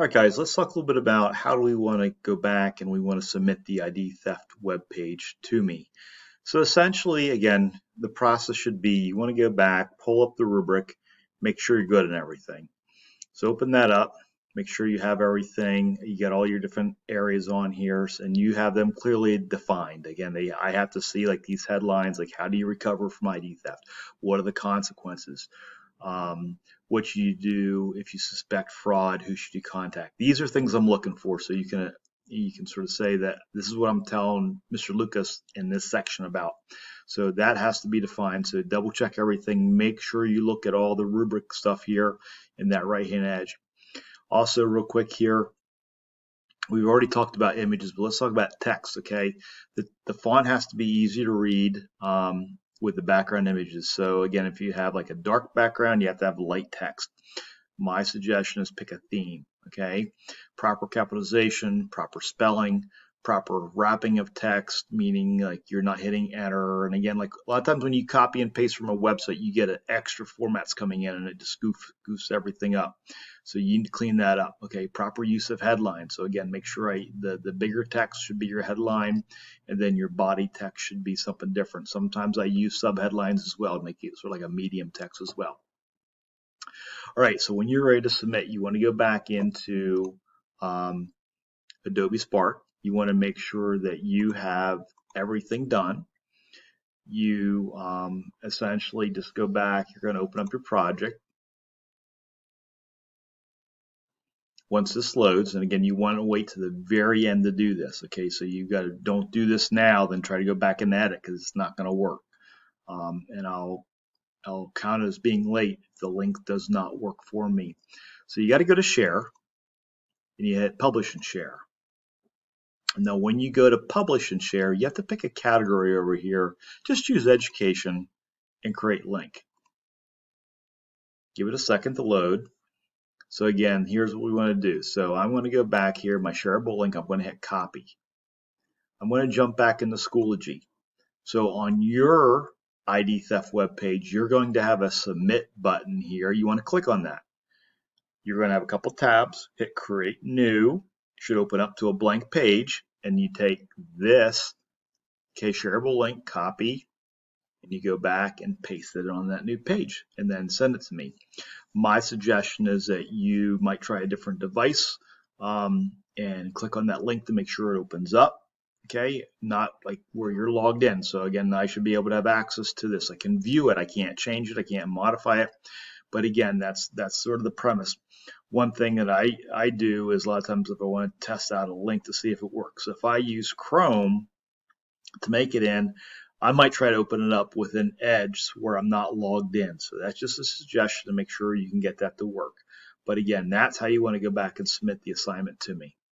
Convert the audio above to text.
All right, guys, let's talk a little bit about how do we want to go back and we want to submit the ID theft web page to me. So essentially, again, the process should be you want to go back, pull up the rubric, make sure you're good in everything. So open that up, make sure you have everything. You got all your different areas on here and you have them clearly defined. Again, I have to see like these headlines, like how do you recover from ID theft? What are the consequences? um, what you do if you suspect fraud, who should you contact. These are things I'm looking for, so you can sort of say that this is what I'm telling Mr. Lucas in this section about. So that has to be defined. So double check everything. Make sure you look at all the rubric stuff here in that right hand edge. Also, real quick here, we've already talked about images, but let's talk about text. Okay, the font has to be easy to read. With the background images. So again, if you have like a dark background, you have to have light text. My suggestion is pick a theme, okay? Proper capitalization, proper spelling, proper wrapping of text, meaning like you're not hitting enter. And again, like a lot of times when you copy and paste from a website, you get extra formats coming in and it just goofs everything up. So you need to clean that up. Okay, proper use of headlines. So again, make sure the bigger text should be your headline, and then your body text should be something different. Sometimes I use subheadlines as well to make it sort of like a medium text as well. All right, so when you're ready to submit, you want to go back into um, Adobe Spark. You want to make sure that you have everything done. You essentially just go back. You're going to open up your project. Once this loads, and again, you want to wait to the very end to do this. Okay, so you got to don't do this now, then try to go back and edit because it's not going to work. And I'll count it as being late if the link does not work for me. So you got to go to share and you hit publish and share. Now, when you go to publish and share, you have to pick a category over here. Just choose education and create link. Give it a second to load. So again, here's what we want to do. So I'm going to go back here, my shareable link, I'm going to hit copy. I'm going to jump back into Schoology. So on your ID theft web page, you're going to have a submit button here. You want to click on that. You're going to have a couple tabs. Hit create new. It should open up to a blank page, and you take this shareable link, copy, and you go back and paste it on that new page and then send it to me. My suggestion is that you might try a different device and click on that link to make sure it opens up. Okay, not like where you're logged in. So again, I should be able to have access to this. I can view it. I can't change it. I can't modify it. But again, that's sort of the premise. One thing that I do is a lot of times if I want to test out a link to see if it works. If I use Chrome to make it in, I might try to open it up with an Edge where I'm not logged in. So that's just a suggestion to make sure you can get that to work. But again, that's how you want to go back and submit the assignment to me.